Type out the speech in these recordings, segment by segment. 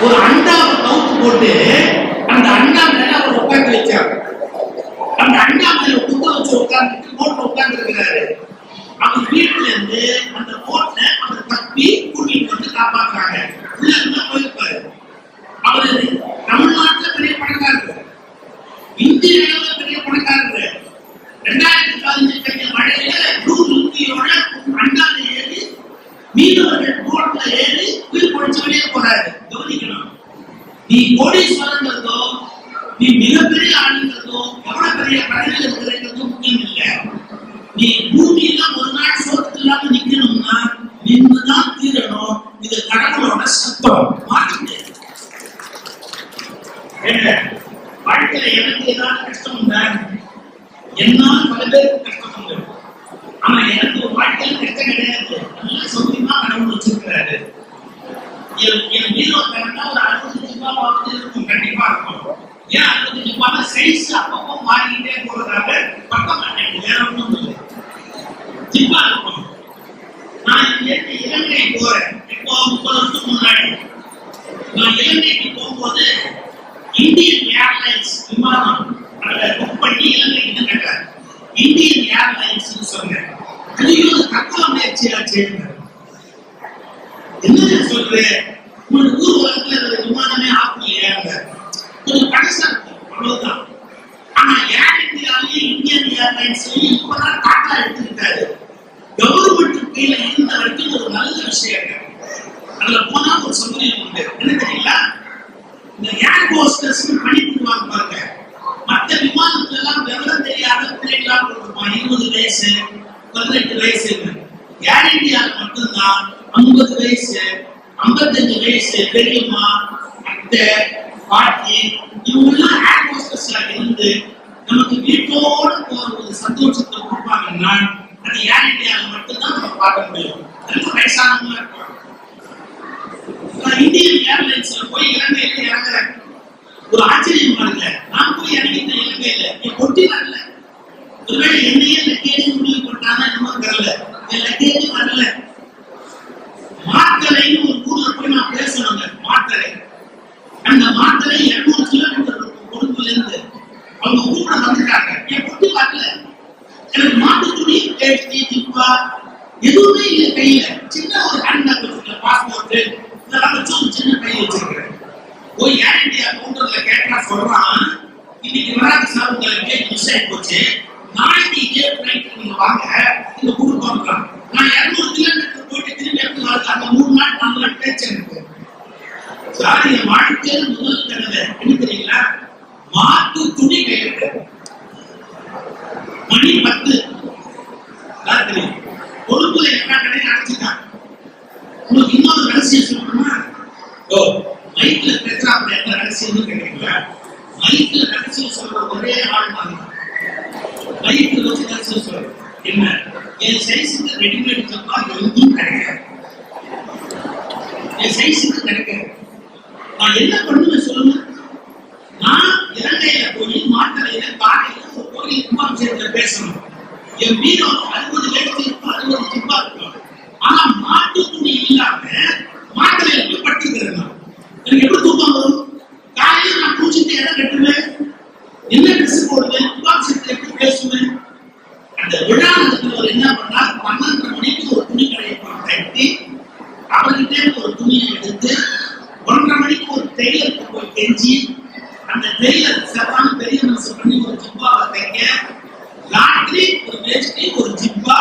ஒரு அண்டாவை கவுத்து போட்டு அந்த அண்டா மேல அவர் உட்காந்து வச்சார். அந்த அண்டா மேல குத்த வச்சு உட்கார்ந்துட்டு போட்ல உட்கார்ந்து இருக்கிறாரு. அவர் வீட்டுல இருந்து அந்த போட்ல அவர் தப்பி கூட்டிட்டு வந்து காப்பாற்றுறாங்க. உள்ள இருந்தா போயிருப்பாரு. அவரு தமிழ்நாட்டுல பெரிய பணக்காரர், இந்திய அளவுல பெரிய பணக்காரர். 2015 பெரிய மழையில ப்ளூ லுங்கியோட அண்டால ஏறி மீனவர்கள் போட்ல ஏறி உயிர் பொழிச்சு வெளியே போறாரு. கவனிக்கணும், நீ கோடீஸ்வரங்கிறதோ நீ மிகப்பெரிய ஆளுங்கிறதோ எவ்வளவு பெரிய பதவியில் இருக்கிறதோ முக்கியம் இல்லை. நீ பூமியில ஒரு நாள் சோத்து இல்லாம நிக்கணும்னா நின்றுதான் தீரணும். இது கடவுளோட சத்தம். மாற்றிட்டு வாழ்க்கையில எனக்கு ஏதாவது கஷ்டம் உண்டா? என்னால் பல பேருக்கு கஷ்டம் உண்டு. ஆனா எனக்கு ஒரு வாழ்க்கையில கஷ்டம் கிடையாது. நல்ல சௌரியமா கடவுள் வச்சிருக்கிறாரு. என் வீரோ கரெக்டா ஒரு 60 ரூபாய் இருக்கும், கண்டிப்பா இருக்கும். ஏன் 60 ரூபாய் சைஸ் அப்பப்போ மாறிக்கிட்டே போறதால பக்கம் மாட்டேன். வேற ஒன்றும் இல்லை, ஜிப்பா இருக்கும். நான் இலங்கை போறேன். இப்போ 30 வருஷத்துக்கு முன்னாடி நான் இலங்கைக்கு போகும்போது இந்தியன் ஏர்லைன்ஸ் விமானம் அதை புக் பண்ணி இலங்கைக்கு கேட்டார். இந்தியன் ஏர்லைன்ஸ் சொன்னேன். அது தத்துவ முயற்சியாச்சு. என்ன சொல்றேன், உங்களுக்கு ஊர் உலகத்துல விமானமே ஆகலையே, கொஞ்சம் கடைசா இருக்கும், அவ்வளவுதான். ஆனா ஏர் இந்தியாவையும் இந்தியன் ஏர்லைன்ஸ்லயும் இப்பதான் டாட்டா எடுத்துக்கிட்டாரு. கவர்மெண்ட் கீழ இருந்த வரைக்கும் ஒரு நல்ல விஷயம். அதுல போனா ஒரு சௌகரியம் உண்டு. என்ன தெரியல, இந்த ஏர் ஹோஸ்டர்ஸ் பண்ணிவிடுவாங்க பாருங்க. மற்ற விமானத்துல எல்லாம் விவரம் தெரியாத பிள்ளைகளாம் கொடுப்பான். 20 வயசு 18 வயசு. ஏர் இந்தியால மட்டும்தான் 50 வயசு 55 வயசு பெரியம்மா அத்தை பாட்டி இவங்கெல்லாம் ஏர் ஹோஸ்டர்ஸா இருந்து நமக்கு வீட்டோட போற ஒரு சந்தோஷத்தை கொடுப்பாங்கன்னா அது ஏர் இந்தியால மட்டும்தான் நம்ம பார்க்க முடியும். ரொம்ப வயசானவங்களா இருப்பாங்க. இந்தியன் ஏர்லைன்ஸ்ல போய் இலங்கையில இறங்குறேன். ஒரு ஆச்சரியம் பாருங்க, நான் போய் இறங்கிட்டேன் இலங்கையில. என் கொட்டி வரல. ஒருவேளை என்னையே லக்கேஜ் முடிவு பண்ணானா என்னமோ தெரியல, என் லக்கேஜ் வரல. மாத்தளைன்னு ஒரு ஊர்ல போய் நான் பேசணுங்க. மாத்தளை, அந்த மாத்தளை 200 கிலோமீட்டர் இருக்கும் கொழும்புல இருந்து. அவங்க கூட வந்துட்டாங்க. என் கொட்டி வரல. எனக்கு மாட்டு துணி பேட்டி ஜிப்பா எதுவுமே இல்லை கையில. சின்ன ஒரு ஹேண்ட் பேக் வச்சிருக்கேன், பாஸ்போர்ட் இதெல்லாம் வச்சு ஒரு சின்ன பை வச்சிருக்கிறேன். போய் ஏர் இந்தியா கவுண்டர்ல கேட்டா சொல்றான், இன்னைக்கு வராது சார், உங்களுக்கு மிஸ் ஆகி போச்சு, நாளைக்கு இதே ஃபிளைட் நீங்க வாங்க, இந்த கொடுப்போம். நான் 200 கிலோமீட்டர் போயிட்டு திரும்பி எடுத்து வரது அந்த 3 நாள் 4 நாள் பேச்சு எனக்கு. சார் என் வாழ்க்கையில் முதல் கனவு என்ன தெரியுங்களா, மாட்டு துணி கையில. மணி 10 ராத்திரி. கொழும்புல எல்லா கடையும் அடைச்சிட்டாங்க. உங்களுக்கு இன்னொரு ரகசியம் சொல்லணுமா? மைக்ல பேசுறாங்க. என்ன ரகசியம் கேட்டீங்களா? மைக்ல ரகசியம் சொல்ற ஒரே ஆள் தான். மைக்ல வச்சு ரகசியம் சொல்ற என்ன, என் சைஸுக்கு ரெடிமேட் ஜப்பா எதுவும் கிடைக்காது. என் சைஸுக்கு கிடைக்காது. நான் என்ன பண்ணுவேன் சொல்லுங்க? நான் இலங்கையில போய் மாத்தளையில காலையில ஒரு கோயில் கும்பாபிஷேகத்துல பேசணும். என் வீடு 60 வேட்டி 60 ஜிப்பா இருக்கும். ஆனா மாட்டு துணி இல்லாம மாத்தளையில போய் பட்டுக்கிறேன். எனக்கு எப்படி தூக்கம் வரும்? காலையில நான் பூச்சிட்டு இடம் கட்டுவேன், என்ன ட்ரெஸ் போடுவேன், கும்பாபிஷேகத்துல எப்படி பேசுவேன். அந்த விழானத்துல என்ன பண்ணா 12 மணிக்கு ஒரு துணி கடையை கட்டி அவர்கிட்ட ஒரு துணியை எடுத்து 1:30 மணிக்கு ஒரு டெய்லருக்கு போய் கெஞ்சி அந்த டெய்லர் சரியான பெரிய மனசு பண்ணி ஒரு ஜிப்பாவை தைக்க, ராத்திரி ஒரு வேஷ்டி ஒரு ஜிப்பா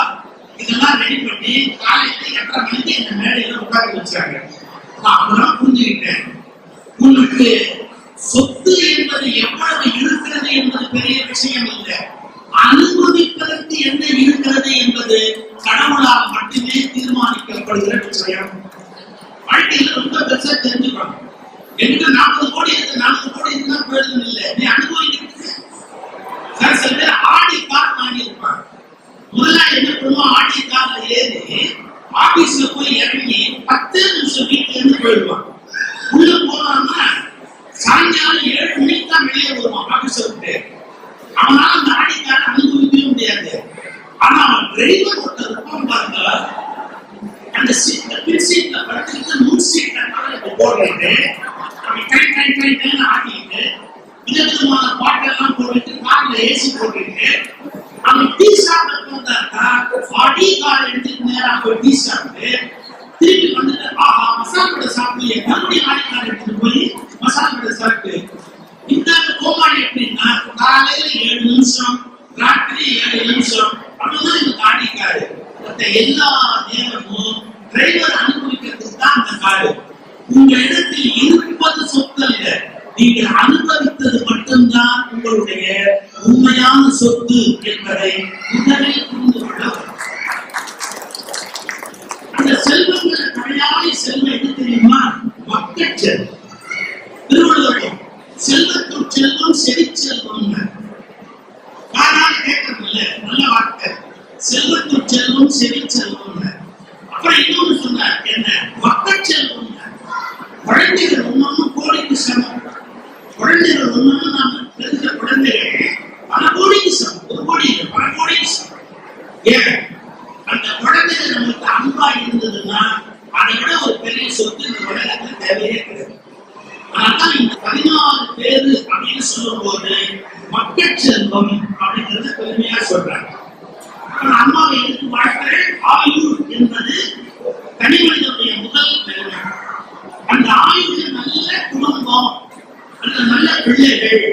இதெல்லாம் ரெடி பண்ணி காலையில 8:30 மணிக்கு இந்த மேடையில உட்கார வச்சாங்க. அப்பதான் புரிஞ்சுக்கிட்டேன், உங்களுக்கு சொத்து என்பது எவ்வளவு இருக்கிறது என்பது பெரிய விஷயம் இல்லை, அனுமதிப்பதற்கு என்ன இருக்கிறது என்பது கடவுளால் மட்டுமே தீர்மானிக்கப்படுகிற விஷயம். வாழ்க்கையில ரொம்ப பெருசா தெரிஞ்சுக்கணும். எனக்கு 40 கோடி இருக்கு, 40 கோடி இருந்தா பிரயோஜனம் இல்லை. நீ அனுபவிக்கிறது சார். சில பேர் ஆடி கார் வாங்கி இருப்பாங்க. முதல்ல என்ன பண்ணுவோம், ஆடி கார்ல ஏறி ஆபீஸ்ல போய் இறங்கி 10 நிமிஷம் வீட்டுல இருந்து போயிடுவான். உள்ள போனான்னா சாயங்காலம் 7 மணிக்கு தான் வெளியே வருவான் ஆபீஸ் விட்டு. அவனால அந்த ஆடி காரை அனுபவிக்கவே முடியாது. ஆனா அவன் டிரைவர் ஒருத்தர் இருப்பான் பாருங்க, அந்த சீட்ல பின் சீட்ல படுத்துக்கிட்டு முன் சீட்ல போடுறது ஆட்டிட்டு விதவிதமான பாட்டெல்லாம் போட்டுட்டு கார்ல ஏசி போட்டுட்டு அவன் டீ சாப்பிட்டு வந்தாக்கா அடி கார் எடுத்துட்டு நேரா போய் டீ சாப்பிட்டு திருப்பி வந்துட்டு மசாலா கடை சாப்பிட்டு மறுபடியும் ஆடி கார் எடுத்துட்டு போய் மசாலா கடை சாப்பிட்டு இந்த கோமாளி எப்படின்னா காலையில 7 நிமிஷம் ராத்திரி 7 நிமிஷம் அப்படிதான் இந்த ஆடிக்காரு. மற்ற எல்லா நேரமும் டிரைவர் அனுபவிக்கிறதுக்கு தான் அந்த காரு. உங்க இடத்தில் இருப்பது சொத்து அல்ல, நீங்கள் அனுபவித்தது மட்டும்தான் உங்களுடைய உண்மையான சொத்து என்பதை முதலில் புரிந்து கொள்ள. அந்த செல்வங்களை தலையாய செல்வம் எது தெரியுமா? மக்கள் செல்வம். திருவள்ளுவர் செல்வத்துள் செல்வம் செவிச்செல்வம் காரணம் கேட்கறதில்ல, நல்ல வார்த்தை. செல்வத்துள் செல்வம் செவிச்செல்வம். அப்புறம் இன்னொன்னு சொன்னார், என்ன? மக்கள் செல்வம். குழந்தைகள் ஒன்னொன்னு கோடிக்கு சமம். குழந்தைகள் ஒன்னொன்னு நாம தெரிஞ்ச குழந்தைகள் பல கோடிக்கு சமம். ஒரு கோடி பல கோடிக்கு சமம். ஏன்? அந்த குழந்தைகள் நமக்கு அன்பா இருந்ததுன்னா அதை விட ஒரு பெரிய சொத்து இந்த உலகத்தில் தேவையே கிடையாது. அதனால்தான் இந்த 14 பேரு அப்படின்னு சொல்லும் போது மக்கள் செல்வம் அப்படிங்கறத பெருமையா சொல்றாங்க. அம்மாவை எடுத்து வாழ்க்கிற ஆயுள் என்பது தனி மனிதனுடைய முதல் பெருமை. அந்த ஆயுள் நல்ல குடும்பம், அந்த நல்ல பிள்ளைகள்,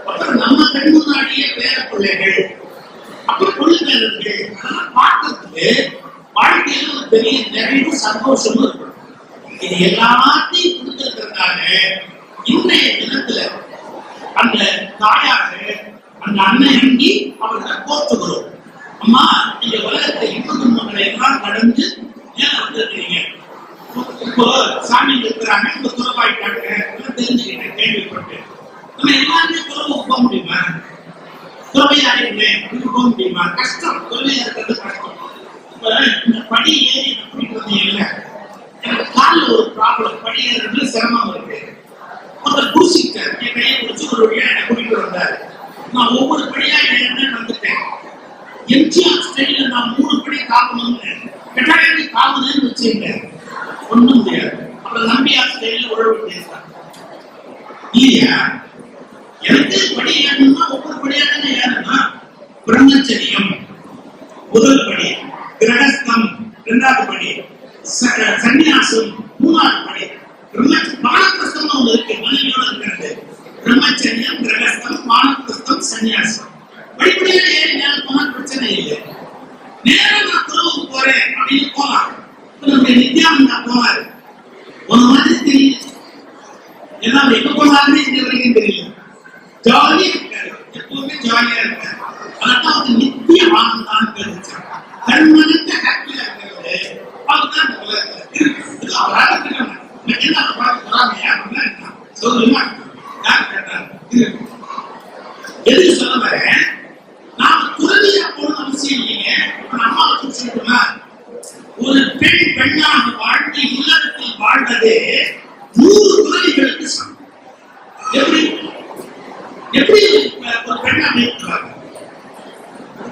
அப்புறம் நம்ம கண் முன்னாடியே பேர பிள்ளைகள், அப்புறம் கொள்ளுங்கள், அதெல்லாம் பார்க்கறதுக்கு வாழ்க்கையில ஒரு பெரிய நிறைவு சந்தோஷமும் இருக்கும். இது எல்லாத்தையும் கொடுத்திருக்கிறதுனால இன்றைய தினத்துல அந்த தாயாக அந்த அன்னையங்கி அவர்களை போற்றுகிறோம். அம்மா, இந்த உலகத்தை இன்பங்களை எல்லாம் கடந்து ஏன் வந்திருக்கிறீங்க? இப்போ சாமி இருக்கிறாங்க, இப்ப துறவாயிட்டாங்க, தெரிஞ்சுக்கிட்டேன், கேள்விப்பட்டேன். நம்ம எல்லாருமே துறவுக்கு போக முடியுமா? துறவையாருமே போக முடியுமா? கஷ்டம். துறவையா இருக்கிறது கஷ்டம். இப்ப இந்த படி ஏறி கூட்டிட்டு வந்தீங்கல்ல, எனக்கு காலில் ஒரு ப்ராப்ளம், படி ஏறது சிரமம் இருக்கு. ஒருத்தர் பூசிட்டார், என் கையை பிடிச்சி ஒரு வழியா என்னை கூட்டிட்டு வந்தாரு. நான் ஒவ்வொரு படியா என்ன வந்துட்டேன். எம்ஜிஆர் ஸ்டைல நான் 3 படி காக்கணும்னு கட்டாயத்தை காவதுன்னு வச்சுருக்கேன். ஒண்ணும் முடியாது. அப்புறம் நம்பியார் ஸ்டைல உழவு பேசுறாங்க இல்லையா? எனக்கு படி ஏறணும்னா ஒவ்வொரு படியா தானே ஏறணும். பிரம்மச்சரியம் முதல் படி, கிரகஸ்தம் 2வது படி, சன்னியாசம் 3வது படி, வானப்பிரஸ்தம் ஒன்று இருக்கு, மனைவியோட இருக்கிறது. பிரம்மச்சரியம், கிரகஸ்தம், வானப்பிரஸ்தம், சன்னியாசம். படிப்படியா ஏறி மேல போனா பிரச்சனை இல்லை. நேரம் நான் துறவுக்கு போறேன் அப்படின்னு போலாம். நித்யானந்தா போவாரு, ஒரு மாதிரி தெரியல, எல்லாம் எங்க போனாலுமே இது வரைக்கும் தெரியல. ஜாலியா இருக்காரு, எப்பவுமே ஜாலியா இருக்காரு. அதான் அவருக்கு நித்திய ஆனந்தான்னு தெரிஞ்சு கண்மனத்தை ஹாப்பியா இருக்கிறது. அவர்தான் இந்த உலகத்துல அவராக என்ன பார்க்க போறாமையா சொல்லுமா? யார் கேட்டாரு? எதுக்கு சொல்ல வரேன்? நாம துறவியா போகணும் அவசியம் இல்லைங்க. அம்மா வச்சு சொல்லுமா, ஒரு பெண் பெண்ணாக வாழ்ந்து இல்லறத்தில் வாழ்வதே 100 துறவிகளுக்கு சமம். எப்படி எப்படி ஒரு பெண்ணா நிற்கிறாங்க?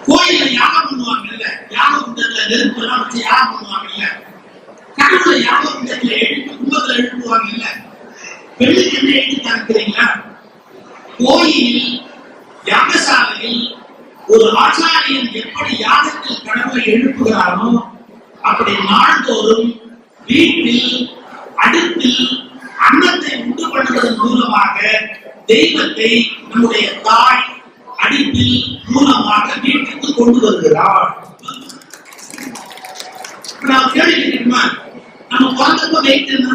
கோயில யாகம் பண்ணுவாங்க இல்ல, யாகம் குண்டத்துல நெருப்பு எல்லாம் வச்சு யாகம் பண்ணுவாங்க இல்ல, கடவுளை யாகம் குண்டத்துல எழுப்பி கும்பத்துல எழுப்புவாங்க இல்ல. பெண்ணுக்கு என்ன எழுதி தரீங்களா? கோயிலில் யாகசாலையில் ஒரு ஆச்சாரியன் எப்படி யாகத்தில் கடவுளை எழுப்புகிறானோ அப்படி நாள்தோறும் வீட்டில் அடுப்பில் அன்னத்தை உண்டு பண்ணுவதன் மூலமாக தெய்வத்தை நம்முடைய தாய் அடுப்பில் மூலமாக வீட்டுக்கு கொண்டு வருகிறார். நான் கேள்விப்பட்டிருக்கா? நம்ம குழந்தைக்கு வெயிட் என்ன?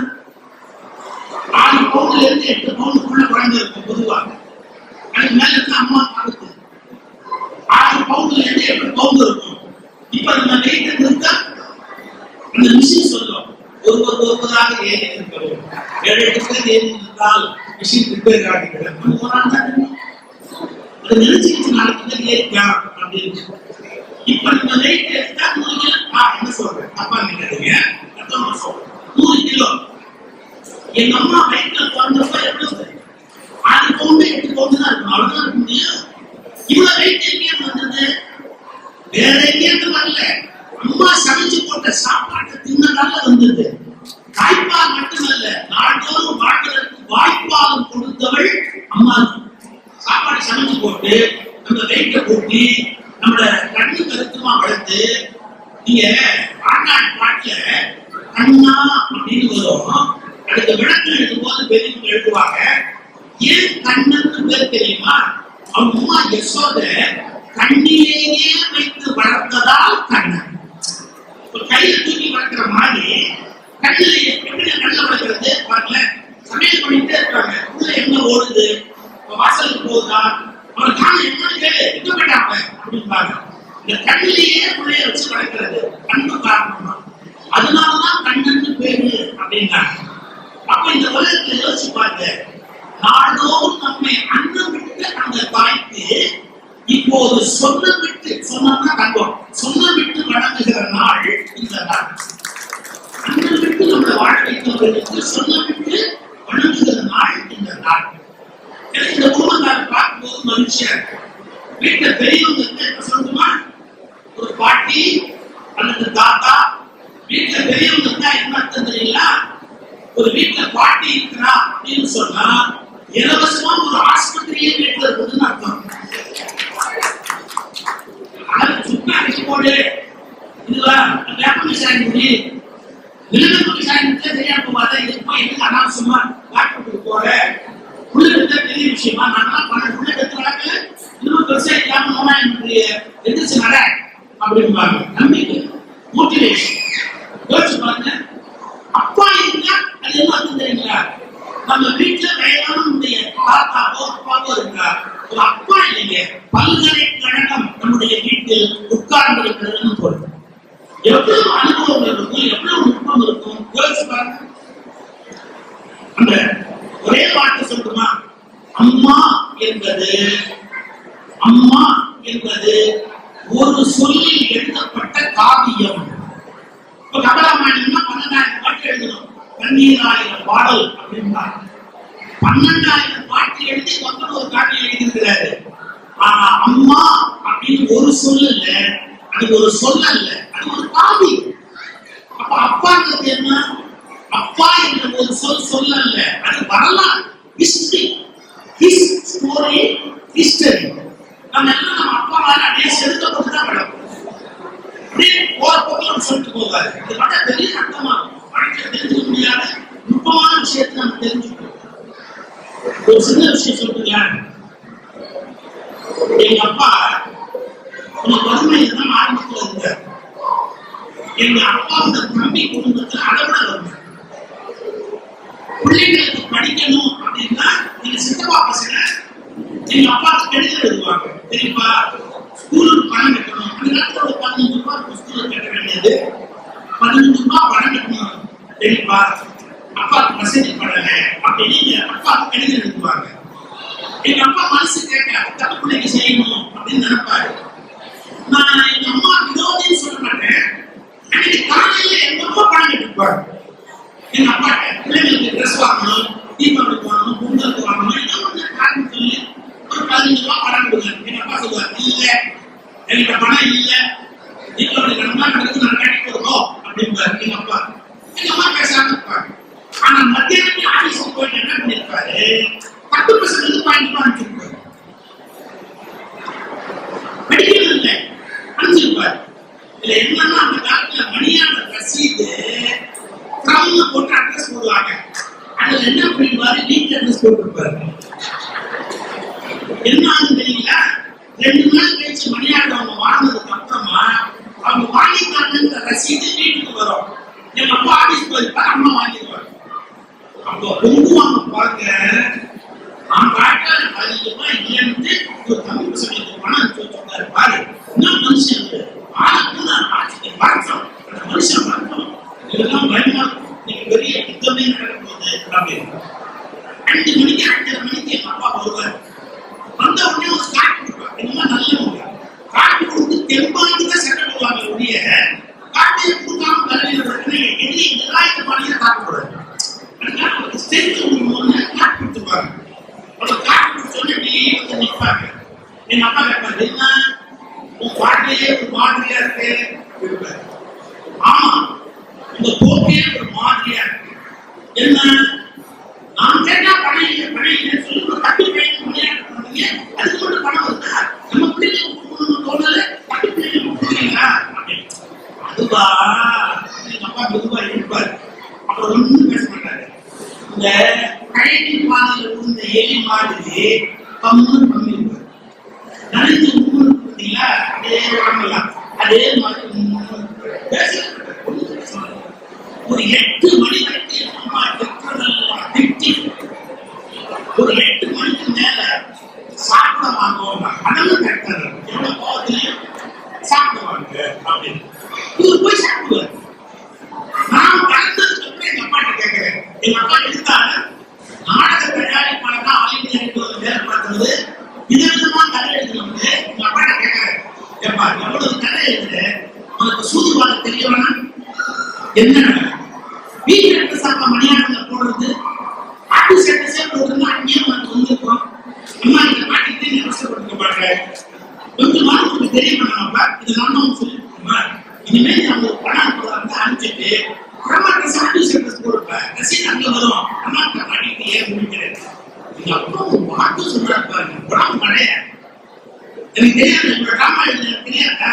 6 பவுன்ல இருந்து 8 பவுனுக்குள்ள குழந்தை இருக்கும் பொதுவாக. அதுக்கு மேல இருந்து அம்மா பார்த்து 6 பவுன்ல இருந்து 8 பவுன் இருக்கும். இப்ப நம்ம வெயிட் இருந்தா அந்த மிஷின் சொல்லும் ஒருவராக ஏறி இருக்கிறோம். 7-8 பேர் ஏறி இருந்தால் மிஷின் ரிப்பேர் ஆகிவிடும். அது நினைச்சுக்கிட்டு நாளைக்கு ஏறிக்கலாம் அப்படின்னு. இப்ப நம்ம வெயிட் எடுத்தா 100 கிலோ. என்ன சொல்றேன் அப்பா நினைக்கிறீங்க? 100 கிலோ. எங்க அம்மா வயிற்றுல பிறந்தப்ப எவ்வளவு? 6 பவுண்டு 8 பவுண்டு தான் இருக்கும். அவ்வளவுதான் இருக்க முடியும். இவ்வளவு வெயிட் எங்கேயும் வந்தது? வேற எங்கேயும் வரல. அம்மா சமைச்சு போட்ட சாப்பாட்டை தின்னதால வந்தது. தாய்ப்பால் மட்டுமல்ல, நாள்தோறும் வாழ்வதற்கு கொடுத்தவள் அம்மா. சாப்பாடு சமைச்சு போட்டு நம்ம வெயிட்ட கூட்டி நம்மள கண்ணு கருத்துமா வளர்த்து, நீங்க பாட்டுல கண்ணா அப்படின்னு வரும். அதுக்கு விளக்கம் எழுதும் போது பெரியவங்க எழுதுவாங்க, ஏன் கண்ணன்னு பேர் தெரியுமா? அவங்க அம்மா யசோத கண்ணிலேயே வைத்து வளர்த்ததால் கண்ணன். கையில தூக்கி வளர்க்கிற மாதிரி கண்ணிலேயே எப்படி கண்ணில் வளர்க்கிறது பாருங்க. சமையல் பண்ணிட்டே இருக்காங்க, உள்ள என்ன ஓடுது, வாசலுக்கு போகுதா, அவன் காண என்னன்னு கேளு, எங்க போயிட்டாங்க அப்படின்னு. இந்த கண்ணிலேயே பிள்ளைய வச்சு வளர்க்கிறது கண்ணு காரணமா. அதனாலதான் கண்ணன்னு பேரு அப்படின்னாங்க. அப்ப இந்த உலகத்தை யோசிச்சு பாருங்க, நாடோறும் நம்மை அன்னம் விட்டு அந்த தாய்க்கு இப்போது சொன்ன விட்டு, சொன்னா தங்கம், சொன்ன விட்டு வணங்குகிற நாள் இந்த நாள். அன்னம் விட்டு நம்மளை வாழ வைத்தவர்களுக்கு சொன்ன விட்டு வணங்குகிற நாள் இந்த நாள். இந்த குடும்பத்தாரை பார்க்கும்போது மனுஷன் வீட்டுல பெரியவங்க என்ன சொல்லுமா, ஒரு பாட்டி அல்லது தாத்தா வீட்டுல பெரியவங்க இருந்தா என்ன அர்த்தம் தெரியுங்களா? ஒரு வீட்டுல பாட்டி இருக்கிறா அப்படின்னு சொன்னா இலவசமா ஒரு ஆஸ்பத்திரியே வீட்டுல இருக்குதுன்னு அர்த்தம். சும்மா போடு இதுவா வேப்பங்க சாயி விலங்குக்கு சாயந்தே தெரியாம போவாத, இதுப்பா எதுக்கு அனாவசியமா டாக்டருக்கு போற, புள்ளிருந்தா பெரிய விஷயமா, நான் பண்ண புள்ள கத்துறாங்க இன்னும் பெருசா இல்லாம நோனா என்னுடைய எதிர்த்து நட அப்படிம்பாங்க. நம்பிக்கை, மோட்டிவேஷன். யோசிச்சு பாருங்க, அப்பா இருந்தா அது என்ன அர்த்தம் தெரியுங்களா? நம்ம வீட்டுல வயதானுடைய தாத்தாவோ அப்பாவோ இருக்கா, ஒரு அப்பா இல்லைங்க, பல்கலைக்கழகம் நம்முடைய வீட்டில் உட்கார்ந்து இருக்கிறதுன்னு சொல்றோம். எவ்வளவு அனுபவம் இருக்கும், எவ்வளவு நுட்பம் இருக்கும் யோசிச்சு பாருங்க. அந்த ஒரே வார்த்தை சொல்லுமா, அம்மா என்பது, அம்மா என்பது ஒரு சொல்லில் எழுதப்பட்ட காவியம். இப்ப கபலமானியம்னா 12,000 பாட்டு எழுதணும், 12,000 பாடல் அப்படின்னா 12,000 பாட்டு எழுதி மக்கள் ஒரு காட்டி எழுதியிருக்கிறாரு. ஆனா அம்மா அப்படின்னு ஒரு சொல் இல்ல, அது ஒரு சொல் அல்ல, அது ஒரு காவியம். அப்ப அப்பாங்கிறது என்ன? அப்பா என்ற ஒரு சொல் அல்ல, அது வரலாறு, ஹிஸ்டரி, ஹிஸ் ஸ்டோரி, ஹிஸ்டரி. நம்ம எல்லாம் நம்ம அப்பா மாதிரி அப்படியே செலுத்தப்பட்டுதான் வளர்ப்போம். அப்படியே போற போக்கில் சொல்லிட்டு போகாது. இது பார்த்தா பெரிய அர்த்தமா வாழ்க்கை தெரிஞ்சுக்க முடியாத நுட்பமான விஷயத்தை நம்ம தெரிஞ்சுக்கணும். ஒரு சின்ன விஷயம் சொல்றீங்களா? எங்க அப்பா கொஞ்சம் வறுமையில தான் ஆரம்பத்தில் இருந்தார். எங்க அப்பாவோட தம்பி குடும்பத்துல அளவிட வறுமை. பிள்ளைங்களுக்கு படிக்கணும் அப்படின்னா எங்க சித்தப்பா பசங்க எங்க அப்பாவுக்கு கடிதம் எழுதுவாங்க, தெரியுமா ஸ்கூலுக்கு பணம் கட்டணும். அந்த நேரத்தில் ஒரு 15 ரூபாய் ஸ்கூலுக்கு கட்ட வேண்டியது, 15 ரூபாய் பணம் கட்டணும், தெரியுமா அப்பாவுக்கு வசதி படல அப்படின்னு அப்பாவுக்கு கடிதம் எழுதுவாங்க. எங்க அப்பா மனசு கேட்க தப்பு பிள்ளைக்கு செய்யணும் அப்படின்னு நினைப்பாரு. நான் எங்க அம்மா விரோதின்னு சொல்ல மாட்டேன், அன்னைக்கு காலையில எங்க அம்மா பணம் கட்டிருப்பாரு. எங்க அப்பா பிள்ளைங்களுக்கு ட்ரெஸ் வாங்கணும், தீபாவளிக்கு வாங்கணும், பொங்கலுக்கு வாங்கணும், என்ன காரணம் சொல்லி ஒரு 15 ரூபாய் பணம் கொடுங்க. எங்க அப்பா சொல்லுவார், இல்ல என்கிட்ட பணம் இல்ல, தீபாவளி கடமை நடக்குது, நான் கட்டி கொடுக்கும் அப்படின்பாரு எங்க அப்பா. எங்க அம்மா பேசாம இருப்பாங்க. ஆனா மத்தியானமே ஆபீஸுக்கு போயிட்டு என்ன பண்ணிருப்பாரு, 10% பாயிண்ட் அனுப்பிச்சிருப்பாரு. படிக்கிறது இல்லை, அனுப்பிச்சிருப்பாரு. இதுல என்னன்னா அந்த காலத்துல மணியான ரசீது கிரம போட்டு அட்ரஸ் போடுவாங்க. அதுல என்ன பண்ணிருப்பாரு, வீட்டு அட்ரஸ் போட்டுருப்பாரு. என்ன ஆகுது தெரியுங்களா? 2 நாள் கழிச்சு மணியாடு அவங்க வாங்கினதுக்கு அப்புறமா அவங்க வாங்கிட்டாங்க ரசீது வீட்டுக்கு வரும். எங்க அப்பா ஆபீஸ் போயிருப்பாரு, அம்மா வாங்கிடுவாங்க. அப்போ பொங்குவாங்க பாருங்க. நான் பாட்டா 15 ரூபாய் இல்லைன்னு ஒரு தமிழ் பசங்களுக்கு பணம் அனுப்பிச்சு வச்சிருக்காரு பாரு. இன்னும் மனுஷன் ஆளுக்கு நான் ஆட்சிக்கு பார்த்தோம், அந்த மனுஷன் பார்த்தோம், இதெல்லாம் பயமா நீங்க பெரிய யுத்தமே நடக்கும் போது அப்படின்னு 5 மணிக்கு 5:30 மணிக்கு எங்க அப்பா வருவார். வந்த உடனே ஒரு காட்டு கொடுப்பாங்க, என்னமா நல்லவங்க காட்டு கொடுத்து தெம்பாக்கி தான் சட்டை போடுவாங்க ஒழிய காட்டியை கொடுக்காம கல்வியில் பிரச்சனை எதிரி நிராயத்த பணியை தாக்கக்கூடாது. அதுக்காக ஒரு ஸ்டேஜ் காட்டு கொடுத்துருப்பாங்க. ஒரு காட்டு கொடுத்தோன்னு இப்படியே வந்து நிற்பாங்க. எங்க அப்பா கேட்பாரு, என்ன உன் பாட்டிலேயே ஒரு மாதிரியா இருக்கு. ஆமா, இந்த போக்கே ஒரு மாதிரியா இருக்கு. என்ன நான் கேட்டா பணம் இல்லை பணம் இல்லைன்னு சொல்லி இந்த கழனி பாதையில விழுந்த எலி மாதிரி கம்முன்னு பண்ணிருப்பாரு. நனைஞ்சு உண்மை பார்த்தீங்களா, அதே வாங்கலாம், அதே மாதிரி ஒரு 8 மணி வரைக்கும் அம்மா திட்டுறதெல்லாம் திட்டி ஒரு 8 மணிக்கு மேல சாப்பிட வாங்குவாங்க. அதெல்லாம் கரெக்டாக எவ்வளவு கோவத்திலையும் சாப்பிடுவாங்க அப்படின்னு இவர் போய் சாப்பிடுவார். நான் கலந்ததுக்கு அப்புறம் எங்க அப்பாட்ட கேட்கிறேன், எங்க அப்பா எடுத்தாங்க நாடக தயாரிப்பாளர் ஆல் இந்தியா வேலை பார்க்கறது விதவிதமா கதை எழுதுனவங்க. எங்க அப்பாட்ட கேட்கிறேன், எப்பா எவ்வளவு கதை எழுதுற, உனக்கு சூதுவாத தெரிய வேணாம், என்ன வீட்டுல இருக்க சாப்பா மணியாளர்ல போடுறது ஆட்டு சேட்டை போடுறது அங்கேயும் உனக்கு வந்துருக்கோம். அம்மா இந்த பாட்டிட்டு நீ கஷ்டப்பட்டுக்க மாட்டேன், கொஞ்சம் நாள் உங்களுக்கு தெரிய வேணாம்ப்பா, இது நான் சொல்லி கொடுக்குமா, இனிமேல் அவங்க பணம் வந்து அனுப்பிச்சிட்டு பிரமாட்ட சாட்டு சேட்டஸ் போடுப்பேன், ரசீது அங்க வரும், அம்மாட்ட மாட்டிட்டு ஏன் முடிக்கிறேன். எங்க அப்பா பாட்டு சொல்றாரு பாருங்க, உடம்பு மழைய எனக்கு தெரியாது, உங்க ட்ராமா எழுத தெரியாதா,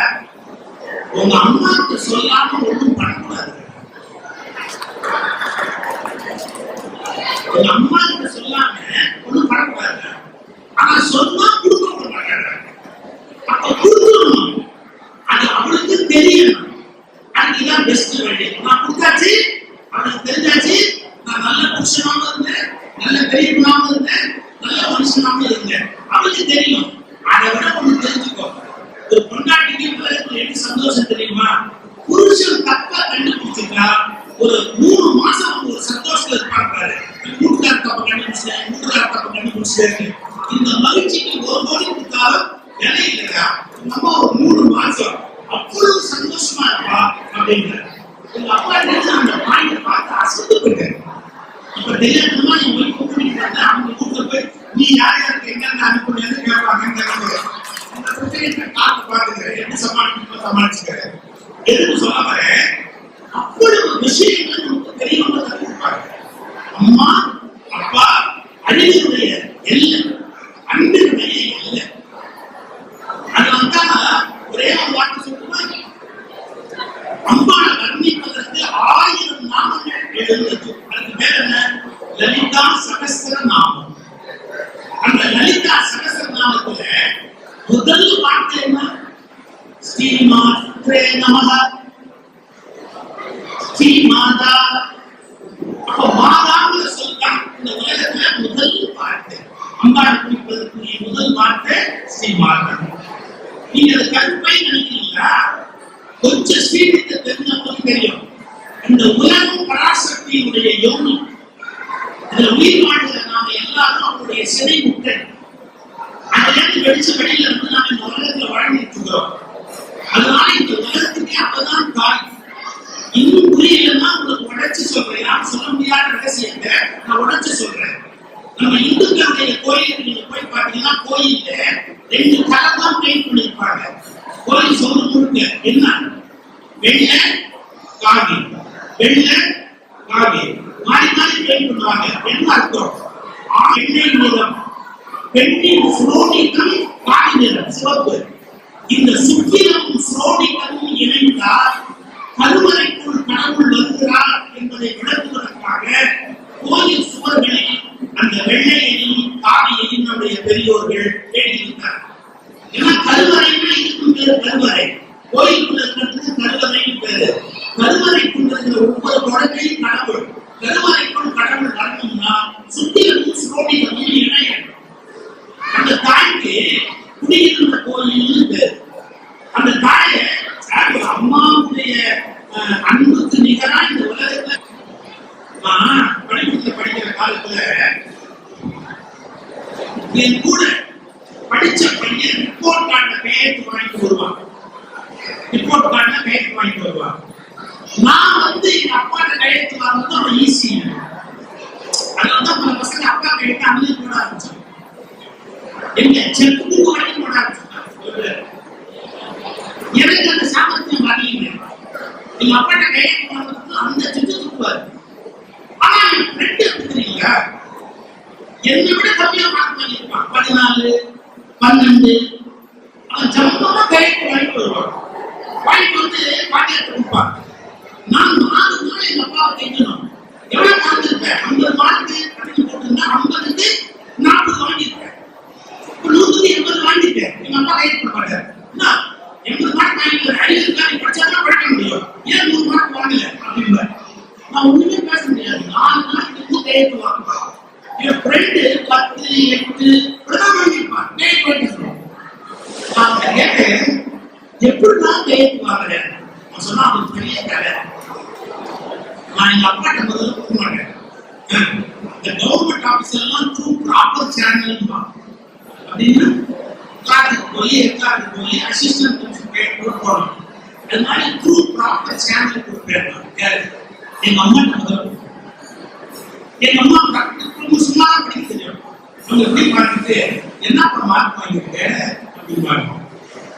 உங்க அம்மாவுக்கு சொல்லாம ஒன்றும் பண்ணக்கூடாது, உங்க அம்மாவுக்கு சொல்லாம ஒன்றும் பண்ணக்கூடாது, ஆனா சொன்னா கொடுக்க மாட்டாங்க, அப்ப கொடுத்துடணும், அது அவளுக்கு தெரியணும், அதுதான் பெஸ்ட் வழி. நான் கொடுத்தாச்சு, அவளுக்கு தெரிஞ்சாச்சு, நான் நல்ல புருஷனாவும் இருந்தேன், நல்ல பெரியவனாவும் இருந்தேன், நல்ல மனுஷனாவும் இருந்தேன், அவளுக்கு தெரியும். அதை விட ஒண்ணு தெரிஞ்சுக்கோ, ஒரு பொண்டாட்டிக்கு எப்படி சந்தோஷம் தெரியுமா, புருஷன் தப்பா கண்டுபிடிச்சிருக்கா ஒரு 3 மாசம் ஒரு சந்தோஷத்துல இருப்பாங்க, கூட்டுக்கார தப்ப கண்டுபிடிச்சேன், கூட்டுக்கார தப்ப கண்டுபிடிச்சேன், இந்த மகிழ்ச்சிக்கு ஒரு கோடி கொடுத்தாலும் விலை இல்லையா, நம்ம ஒரு 3 மாசம் அவ்வளவு சந்தோஷமா இருப்பா அப்படிங்கிற எங்க அப்பா அந்த பாயிண்ட் பார்த்து அசந்து போயிட்டேன். இப்ப தெரியாதமா என் போய் கூப்பிட்டு அவங்க கூப்பிட்டு போய் நீ யார் யாருக்கு எங்க அனுப்புறேன்னு கேட்பாங்க. அந்த பிரச்சனை காத்து பாத்துக்கிறேன், எப்படி சமாளிச்சுக்கிறேன், எதுக்கு சொல்ல வரேன், அவ்வளவு விஷயங்கள் நமக்கு தெரியவங்க கொடுப்பாங்க. அம்மா அப்பா அழிவுடைய எல்லை, அன்பினுடைய எல்லை. அது வந்தா ஒரே ஒரு வார்த்தை சொல்லுவாங்க, அம்பாளை வர்ணிப்பதற்கு 1000 நாமங்கள் எழுந்தது. அதுக்கு பேர் என்ன, லலிதா சகஸ்ர நாமம். அந்த லலிதா சகஸ்ர நாமத்துல முதல் வார்த்தை என்ன, ஸ்ரீமாத்ரே நமஹ, ஸ்ரீமாதா. அப்ப மாதாங்கிற சொல்லிட்டான் இந்த உலகத்துல முதல் வார்த்தை, அம்பாளை குறிப்பதற்குரிய முதல் வார்த்தை ஸ்ரீமாதா. நீங்க அதை கருப்பை நினைக்கிறீங்களா, கொஞ்சம் ஸ்ரீவித்தை தெரிஞ்சவங்களுக்கு தெரியும், இந்த உலகம் பராசக்தியினுடைய யோனி, இதுல உயிர் வாழ்கிற நாம எல்லாரும் அவருடைய சிறை முட்டை, அதுலேருந்து வெளியில இருந்து நாம இந்த உலகத்துல வாழ்ந்துட்டு இருக்கிறோம். அதனால இந்த உலகத்துக்கே அப்பதான் தாய். இன்னும் புரியலன்னா உங்களுக்கு உடைச்சு சொல்றேன், நான் சொல்ல முடியாத ரகசியத்தை நான் உடைச்சு சொல்றேன். நம்ம இந்துக்களுடைய கோயில் நீங்க போய் பாத்தீங்கன்னா கோயில்ல 2 கலர் தான் பெயிண்ட் பண்ணிருப்பாங்க. கோயில் சொல்ல முழுக்க என்ன, வெள்ளை காவி, வெள்ளை காவி மாறி மாறி பெயிண்ட் பண்ணுவாங்க. என்ன அர்த்தம், வெள்ளை நிறம், பெண்ணின் சுரோனிக்கம் காவி நிறம் சிவப்பு. இந்த சுக்கிரமும் சுரோனிக்கமும் இணைந்தால் கருவறைக்குள் கடவுள் வருகிறார் என்பதை விளக்குவதற்காக கோயில் சுவர்களில் அந்த வெள்ளையையும் காவியையும் நம்முடைய பெரியோர்கள் எழுதியிருக்கிறார். ஏன்னா கருவறைக்குள்ள இருக்கும் பேரு கருவறை, கோயிலுக்குள்ள இருக்கிறதுக்கு கருவறையும் பேரு. கருவறைக்குள்ள இருக்கிற ஒவ்வொரு குழந்தையும் கடவுள், கருவறைக்குள் கடவுள் வரணும்னா சுத்திரமும் சுரோனிகமும் இணையணும். அந்த தாய்க்கு குடியிருந்த கோயில்னு பேரு. அந்த தாயை அம்மாவுடைய அன்புக்கு நிகரா இந்த உலகத்துல படிப்புல படிக்கிற காலத்துல என் கூட படிச்ச பையன் ரிப்போர்ட் கார்டுல கையெழுத்து வாங்கிட்டு வருவான். ரிப்போர்ட் கார்டுல கையெழுத்து வாங்கிட்டு வருவான். நான் வந்து எங்க அப்பாட்ட கையெழுத்து வாங்குறது அவன் ஈஸி. அதனாலதான் பல பசங்க அப்பா கையெழுத்து அங்கே போட ஆரம்பிச்சாங்க. எங்க செக் புக் வாங்கி போட ஆரம்பிச்சாங்க. எனக்கு அந்த சாமர்த்தியம் வரலீங்க. எங்க அப்பாட்ட கையெழுத்து வாங்குறது அந்த செட்டு தூக்குவாரு. ஆனா என் ஃப்ரெண்ட் எடுத்துக்கிறீங்க என்னை விட கம்மியா மார்க் பண்ணிருப்பான், 14, 12. அவன் ஜம்பமா கையெழுத்து வாங்கிட்டு வருவான். வாங்கிட்டு வந்து பாட்டியாட்டு கொடுப்பான். நான் 4 நாள் எங்க அப்பாவை கேட்கணும், எவ்வளவு வாங்கியிருப்பேன்? 50 மார்க் அப்படின்னு போட்டிருந்தா 50க்கு 40 வாங்கியிருப்பேன். இப்ப 100க்கு 80 வாங்கிட்டேன். எங்க அப்பா கைட் பண்ண மாட்டாரு. என்ன 80 மார்க் வாங்கிட்டு அறிவிக்கா நீ படிச்சாதான் படிக்க முடியும், ஏன் 100 மார்க் வாங்கல அப்படின்னு நான் ஒண்ணுமே பேச முடியாது. 4 நாளைக்கு வந்து கையெழுத்து வாங்குவான். என் ஃப்ரெண்டு 10, 8 இப்படிதான் வாங்கியிருப்பான். கையெழுத்து சொல்லுவான். நான் கேட்டேன், எப்படிதான் கையெழுத்து வாங்குறேன்? நான் சொன்னா அவனுக்கு பெரிய கதை. நான் எங்க அப்பாட்ட முதல்ல போக மாட்டேன். இந்த கவர்மெண்ட் ஆபீஸ் எல்லாம் த்ரூ ப்ராப்பர் சேனல் அப்படின்னு கிளாஸுக்கு போய் அசிஸ்டன்ட் போகணும். அது மாதிரி த்ரூ ப்ராப்பர் சேனல் கொடுப்பேன். எங்க அம்மாட்ட முதல்ல எங்க அம்மா சும்மா தான் படிக்க தெரியும். அவங்க எப்படி பார்த்துட்டு என்னப்பா மார்க் வாங்கியிருக்கேன் அப்படின்னு,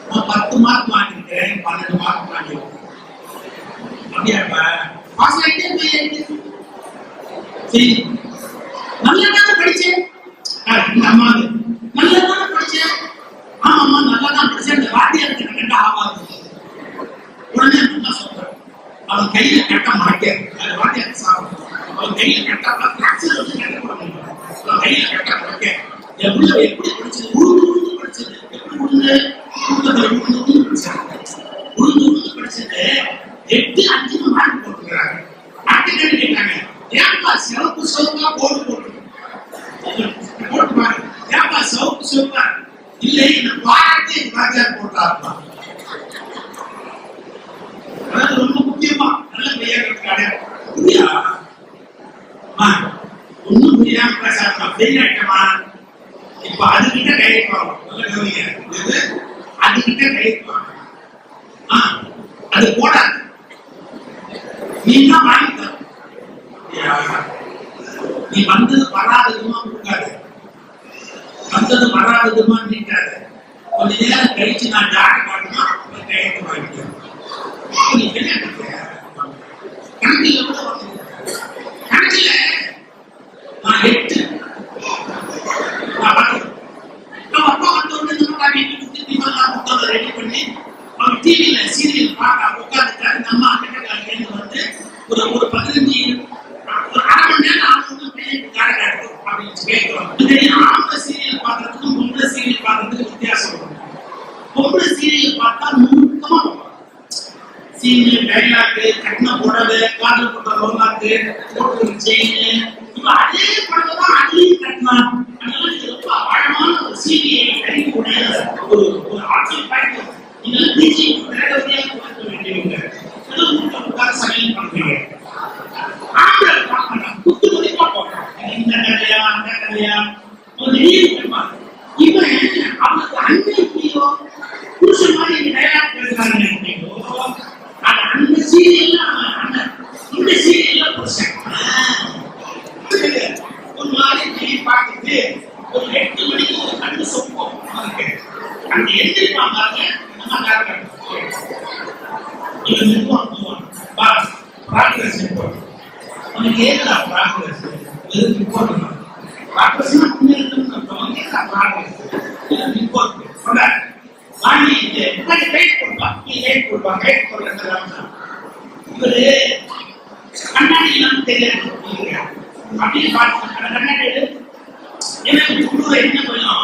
நான் 10 மார்க் வாங்கியிருக்கேன், 12 மார்க் வாங்கியிருக்கேன். அப்படியாப்பா பாஸ் ஆகிட்டே சரி, நல்லதான படிச்சேன். அம்மா நல்லதான படிச்சேன். ஆமாம்மா நல்லாதான் படிச்சேன். இந்த வாத்தியாருக்கு கரெக்டா ஆகாது. உடனே என்ன சொல்றேன், அவன் கையில கட்ட மாட்டேன். அது வாத்தியாருக்கு சாப்பிடும். அவன் கையில கட்டா கிளாஸ்ல வந்து கட்ட போட முடியும். அவன் கையில கட்ட மாட்டேன். என் பிள்ளை எப்படி படிச்சது? உழுந்து படிச்சது. எப்படி உழுந்து படிச்சது 8, 5 மார்க் போட்டுக்கிறாங்க. அடுத்த கேட்டாங்க, ஏன்பா சிவப்பு சிவப்பா போட்டு போட்டு பாருங்க, ஏன்பா சிவப்பு சிவப்பா? இல்லை, இந்த பாராட்டி வாத்தியார் போட்டாருப்பா. அதாவது ரொம்ப முக்கியமா நல்ல பெயர் புரியா ஒன்னும் புரியாம பேசாதா பெரியாட்டமா. இப்ப அதுகிட்ட கைப்பாங்க, அதுகிட்ட கைப்பாங்க. அது போடாது, நீ தான் வாங்கிட்ட. நீ வந்தது வராததுமா கொடுக்காது, வந்தது வராததுமா நீட்டாது. கொஞ்ச நேரம் கழிச்சு நான் டாக்டர் காட்டுனா கையெழுத்து வாங்கிட்டேன். நீ கணக்கில் கூட கணக்கில் நான் 8 நம்ம அப்பா வந்து ரெடி பண்ணி அவன் டிவியில சீரியல் பார்க்க உட்காந்துட்டாரு. நம்ம அண்ணன் வந்து ஒரு 15 ஒரு அரை மணி நேரம் ஆகணும் அப்படின்னு கேட்கிறோம். ஆம்பளை சீரியல் பார்க்கறதுக்கும் பொம்பளை சீரியல் பார்க்கறதுக்கு வித்தியாசம் வரும். பொம்பளை சீரியல் பார்த்தா நுணுக்கமா சீரியல் டைலாக்கு, கட்டின புடவை, காதல் போட்ட ரோமாக்கு, போட்டு செயின், அதே படத்தை தான் அதையும் கட்டலாம். அதனால ரொம்ப ஆழமான ஒரு சீரியலை கழிக்கக்கூடிய ஒரு ஆட்சியை பயன்படுத்தும். இதெல்லாம் பேச்சு வேகவதியாக கொடுக்க வேண்டியவங்க சமையல் பண்றீங்க. ஆம்பளை பார்க்கணும், குத்து மதிப்பா போடுறான். இந்த கதையா அந்த கதையா இவன் அவனுக்கு அன்பை எப்படியோ புருஷன் மாதிரி டைலாக் பேசுறாங்க எப்படியோ அந்த சீரியல்ல இந்த சீரியல்ல புருஷன் ஒரு மாதிரி பார்த்துட்டு ஒரு 8 மணிக்கு ஒரு கண்டு சொப்போம் அவனுக்கு அந்த எந்திரிப்பாங்க. இவன் நிர்வாகம் உனக்கு ஏதா ப்ராக்ரஸ் ரிப்போர்ட் ப்ராக்ரஸ்னா இவரு கண்ணாடி எல்லாம் தெரியாது அப்படின்னு பார்த்து கண்ணாடி எனக்கு என்ன கொஞ்சம்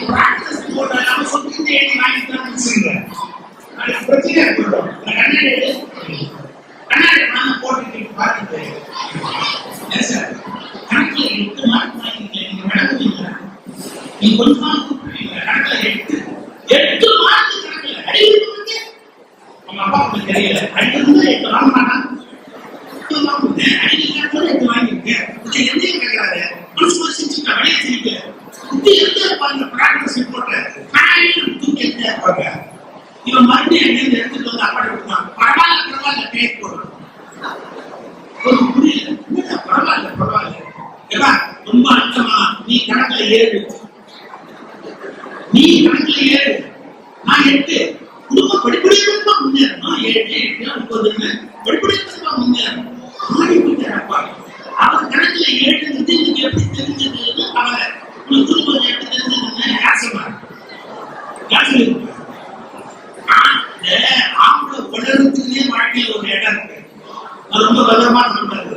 ப்ராக்ரஸ் போட்டாலும் சொத்து ஏறி வாங்கிட்டு பிரச்சனை ஏற்படும். கண்ணாடி நான் போட்டு பார்த்துட்டு கணக்குல 8 மார்க் வாங்கிருக்கேன், நீங்க விளக்குவீங்க, நீ கொஞ்சம் மார்க் கூப்பிடுவீங்க, கணக்குல 8 மார்க் கணக்குல அடிக்கிறது வந்து அவங்க அப்பா உங்களுக்கு தெரியல. அடிக்கிறது 8 வாங்க மாட்டான், அடிக்கிறது 8 வாங்கியிருக்கேன். எந்தையும் கேட்கிறாரு மனசு செஞ்சுட்டா வெளியே சிரிக்கல குட்டி எடுத்து இருப்பாங்க. ப்ராக்டிஸ் போட்டு தூக்கி எடுத்து இருப்பாங்க. இவன் மறுபடியும் எங்கேருந்து எடுத்துட்டு வந்து அப்பாடி கொடுத்தான். பரவாயில்ல பேர் போடுறோம் ஒரு புரியல, பரவாயில்ல ரொம்ப அர்த்தமா நீ கணக்குல 7, நீ கணக்குல 7, நான் 8. குடும்பம் படிப்படியா முன்னேறணும். 7, 8, 9 படிப்படியா முன்னேறணும். அவர் கணக்குல 7 இன்னைக்கு எப்படி தெரிஞ்சது அவரை குடும்பம் எப்படி தெரிஞ்சதுன்னு யாசமா ஆம்பளை வளர்றதுக்குன்னே வாழ்க்கையில் ஒரு இடம் இருக்கு. ரொம்ப விவரமா சொல்றது.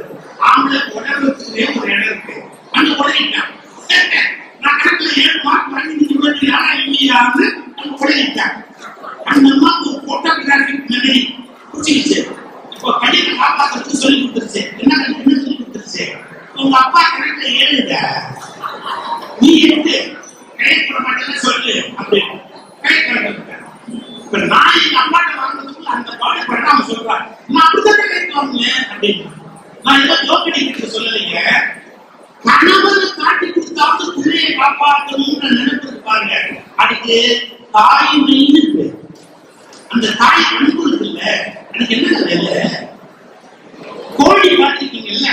ஆம்பளை முடியாம நம்ம உடையிட்டாங்க. அந்த அம்மாவுக்கு ஒரு போட்டோகிராபிக் மெமரி புடிச்சிருச்சு. இப்போ கல்வியை காப்பாற்றுறதுக்கு சொல்லி கொடுத்துருச்சு. என்ன சொல்லி கொடுத்துருச்சு? உங்க அப்பா கணக்குல ஏழுங்க, நீ எடுத்து கரெக்ட் பண்ண மாட்டேன்னு சொல்லு அப்படின்னு கரெக்ட் பண்ண. இப்ப நான் எங்க அப்பாட்ட வாங்கினதுக்கு அந்த பாடுபட அவன் சொல்றான், நான் அப்படிதான் கரெக்ட் வாங்குவேன் அப்படின்னு. நான் ஏதோ ஜோக்கடிக்கிட்டு சொல்லலைங்க. கணவனை காட்டி கொடுத்தாவது பிள்ளையை காப்பாற்றணும்னு நினைப்பது பாருங்க. அதுக்கு தாய்மைன்னு இருக்கு. அந்த தாய் அன்பு இருக்குல்ல, அதுக்கு என்ன வேலை? கோழி பார்த்துருக்கீங்கல்ல,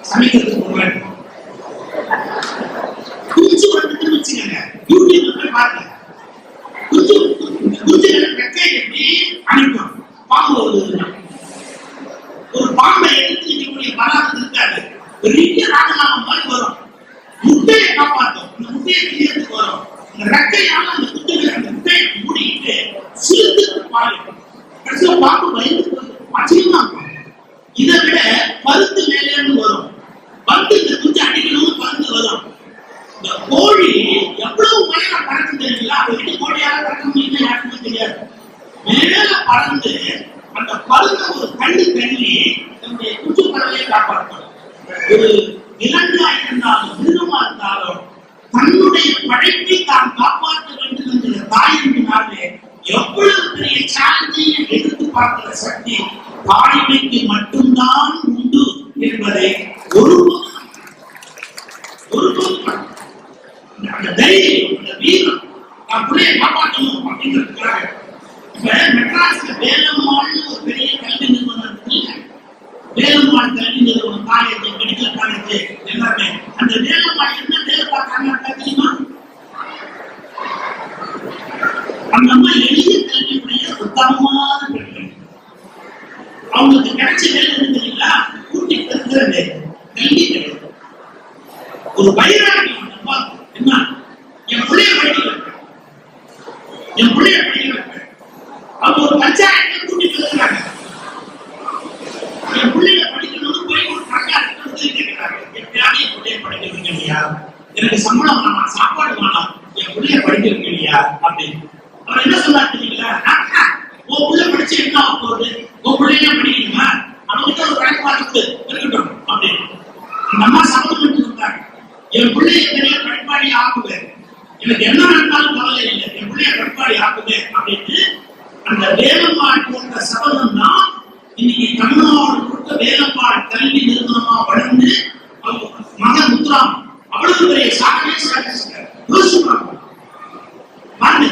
சமைக்கிறதுக்கு முன்னாடி குஞ்சு வந்துட்டு வச்சுக்கோங்க, யூடியூப்ல போய் பாருங்க. குஞ்சு ரெக்கை எப்படி அனுப்பும். பாம்பு ஒரு பாம்பை எடுத்து இருக்கக்கூடிய வராது இருக்காது, பெரிய ராஜநாமம் மாதிரி வரும். முட்டையை காப்பாற்றும், அந்த முட்டையை வெளியேறதுக்கு வரும். அந்த ரெக்கையால அந்த குஞ்சுகளை அந்த முட்டையை மூடிட்டு சிறுத்து பாருங்க. கடைசியா பாம்பு பயந்து ஆச்சரியமா இருக்கும். இதை விட பருத்து மேலேன்னு வரும். பருத்து இந்த குஞ்சு அடிக்கணும்னு பருந்து வரும். இந்த கோழி எவ்வளவு மேல பறந்து தெரியுங்களா? அதை விட்டு கோழியால பறக்க முடியும்னு யாருக்குமே தெரியாது. மேல பறந்து அந்த பருந்த ஒரு கண்ணு தள்ளி தன்னுடைய குஞ்சு பறவையை காப்பாற்றணும். ஒரு விலங்கா இருந்தாலும் மிருகமா இருந்தாலும் தன்னுடைய படைப்பை தான் காப்பாற்ற வேண்டும் என்கிற தாயினாலே எவ்வளவு பெரிய சேலஞ்சையும் எதிர்த்து பார்க்கிற சக்தி தாய்மைக்கு மட்டும்தான் உண்டு என்பதை ஒருபோதும் அந்த தைரியம், அந்த வீரம், நான் பிள்ளையை காப்பாற்றணும் அப்படிங்கிறதுக்காக இப்ப மெட்ராஸ்ல வேலம்மாள்னு ஒரு பெரிய கல்வி நிறுவனம் இருக்குல்ல, வேலம்மாள் கல்வி நிறுவனம், காலேஜ், மெடிக்கல் காலேஜ் எல்லாமே. அந்த வேலம்மாள் என்ன வேலை பார்த்தாங்க தெரியுமா? அந்த அம்மா எளிய கல்வியுடைய உத்தமமான பெண்கள். அவங்களுக்கு கிடைச்ச வேலை என்ன தெரியுங்களா? கூட்டி பெறுகிற வேலை, கல்வி கிடையாது. ஒரு வைராகியம் என்ன, என் பிள்ளைய படிக்க வைப்பேன், என் பிள்ளைய படிக்க வைப்பேன். அவங்க ஒரு பஞ்சாயத்தை கூட்டி பெறுகிறாங்க. என் பிள்ளைய படிக்கணும்னு போய் ஒரு பஞ்சாயத்து உதவி கேட்கிறாங்க. எப்படியாவது என் பிள்ளைய படிக்க வைக்கலையா, எனக்கு சம்பளம் வேணாம், சாப்பாடு வேணாம், என் பிள்ளைய படிக்க வைக்கலையா அப்படின்னு. அவர் என்ன சொன்னார் தெரியுங்களா? உன் பிள்ளை படிச்சு என்ன போகுது, உன் பிள்ளைய படிக்கணுமா, அவங்ககிட்ட ஒரு கணக்கு பார்த்து இருக்கட்டும் அப்படின்னு. அந்த அம்மா சம்பளம் பண்ணி சொல்றாங்க, என் பிள்ளைய பெரிய பண்பாடி ஆக்குவேன், எனக்கு என்ன நடந்தாலும் கவலை இல்லை, என் பிள்ளைய பண்பாடி ஆக்குவேன் அப்படின்னு அந்த வேலம்மாள் போன்ற சபதம் தான் இன்னைக்கு தமிழ்நாடு கொடுத்த வேலம்மாள் கல்வி நிறுவனமா வளர்ந்து மகன் முத்துராம் அவ்வளவு பெரிய சாதனை சாதிச்சிருக்காரு.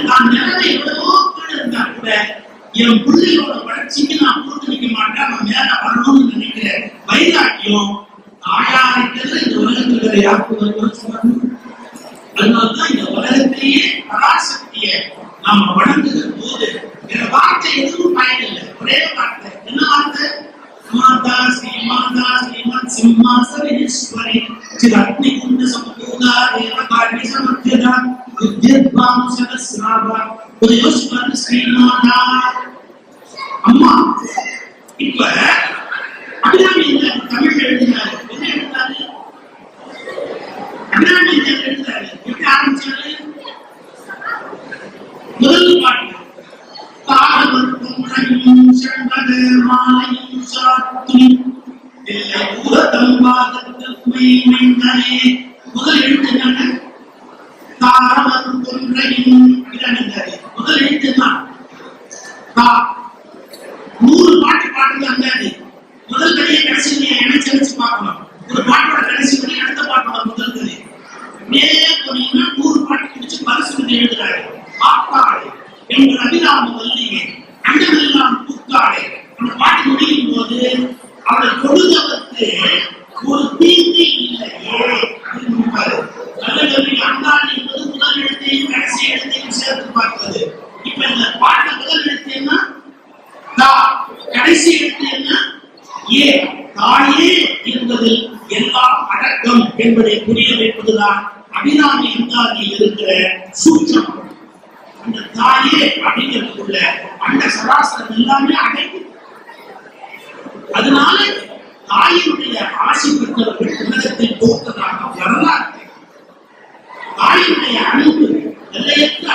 தான் நிலைமை எவ்வளவோ கீழே இருந்தா கூட என் பிள்ளையோட வளர்ச்சிக்கு நான் கொடுத்து நிற்க மாட்டேன், நான் மேல வரணும்னு நினைக்கிற வைராக்கியம் தாயாருக்கு இந்த உலகத்துக்கு யாருக்கு. அதனால்தான் இந்த உலகத்திலேயே பராசக்தியை நாம வணங்குகிற போது இந்த வார்த்தை எதுவும் பயனில்லை. ஒரே வார்த்தை, என்ன வார்த்தை? மாதா ஸ்ரீமாதா ஸ்ரீமத் சிம்மாசனேஸ்வரி சிரக்னி குண்ட சம்பூதா தேவகாரி சமத்யதா வித்யத்வாம் சகஸ்ராவா புதயோஸ்வர் ஸ்ரீமாதா. அம்மா இப்ப அபிராமியில தமிழ் எழுதினாரு. என்ன எழுதினாரு? அபிராமியில எழுதினாரு. எப்படி ஆரம்பிச்சாரு? முதல் பாட்டு தாரவர்க்கும் ரயும் செம்பது மாலையும் சாத்தி இல்லை பூரதம் பாதத்துமை மைந்தனே. முதல் எழுத்து என்ன? தாரவர்க்கும் ரயும் அபிராமியில முதல் எழுத்து தான். 100 பாட்டு பாடுறாங்க. முதல் கடையை கடைசி இணைச்சு வச்சு பார்க்கணும். ஒரு பாட்டோட கடைசி வரி அடுத்த பாட்டோட முதல் கதை நேரே போனீங்கன்னா 100 பாட்டு பிடிச்சு பரிசு எழுதுறாரு. ஆத்தாளே எங்கள் அபிராம வல்லியே அண்டமெல்லாம் பூத்தாளே. அந்த பாட்டு முடியும் போது அவளை கொடுத்தவருக்கு ஒரு தீங்கு இல்லையே இருப்பாரு. நல்ல அந்தாண்டி என்பது முதல் எழுத்தையும் கடைசி எழுத்தையும் சேர்த்து பார்ப்பது. இப்ப இந்த பாட்டு முதல் எழுத்து என்ன? கடைசி எழுத்து என்ன? ஏ. தாயே என்பதில் எல்லாம் அடக்கம் என்பதை புரிய வைப்பதுதான் அபிராமி அந்தாதியில் இருக்கிற சூட்சம். அந்த தாயே அப்படிங்கிறதுக்குள்ள அந்த சராசரம் எல்லாமே அடைக்கும். அதனால தாயினுடைய ஆசி பெற்றவர்கள் உலகத்தை போக்குவதாக வரலாறு. தாயினுடைய அன்பு எல்லையற்ற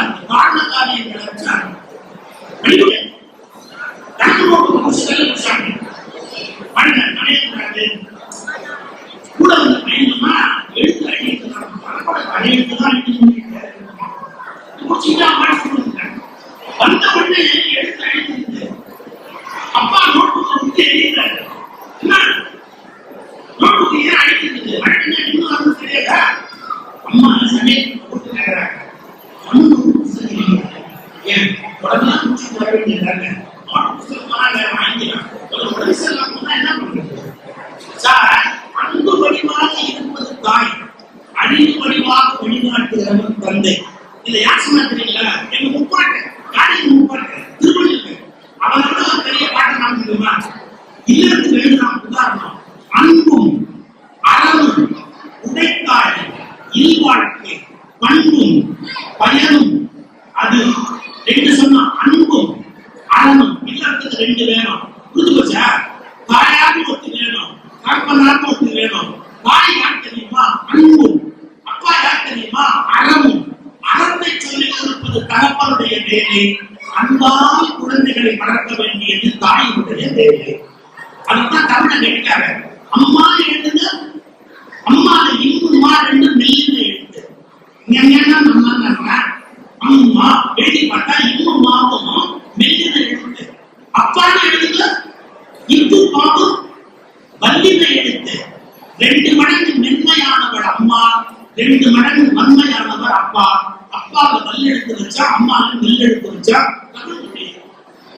வழிகாட்டுகிறவன் தந்தை. இதை யார் சொன்னா தெரியுங்களா? எங்க முப்பாட்டு காலையில் முப்பாட்டு திருவள்ளுவர். அவரோட ஒரு பெரிய பாட்டு நான் தெரியுமா? இல்லத்துக்கு எழுதுறான் உதாரணம். அன்பும் அறமும் உடைத்தாழி இல்வாழ்க்கை பண்பும் பயனும். அது ரெண்டு சொன்னா, அன்பும் அறமும். இல்லத்துக்கு ரெண்டு வேணும். புரிஞ்சு போச்சா? தாயாரும் ஒத்து வேணும், தகப்பனாரும் ஒத்து வேணும். தாய் யார் தெரியுமா? அன்பும். அப்பா யார் தெரியுமா? அறமும். அறத்தை சொல்லிக் கொடுப்பது தகப்பனுடைய வேலை. அன்பால் குழந்தைகளை வளர்க்க வேண்டியது தாயினுடைய வேலை. அதுதான் தமிழன் எழுத்தாரு. அம்மா எழுதுங்க, அம்மால இன்னும்மா ரெண்டு மெல்லின எழுத்து. அம்மா எழுதி பார்த்தா இன்னும் மாவும் மெல்லின எழுத்து. அப்பான்னு எழுதுங்க, இப்பு பாவும் வல்லின எழுத்து. 2 மடங்கு மென்மையானவர் அம்மா, 2 மடங்கு வன்மையானவர் அப்பா. அப்பாவை வல் எடுத்து வச்சா, அம்மாவை மெல் எடுத்து வச்சா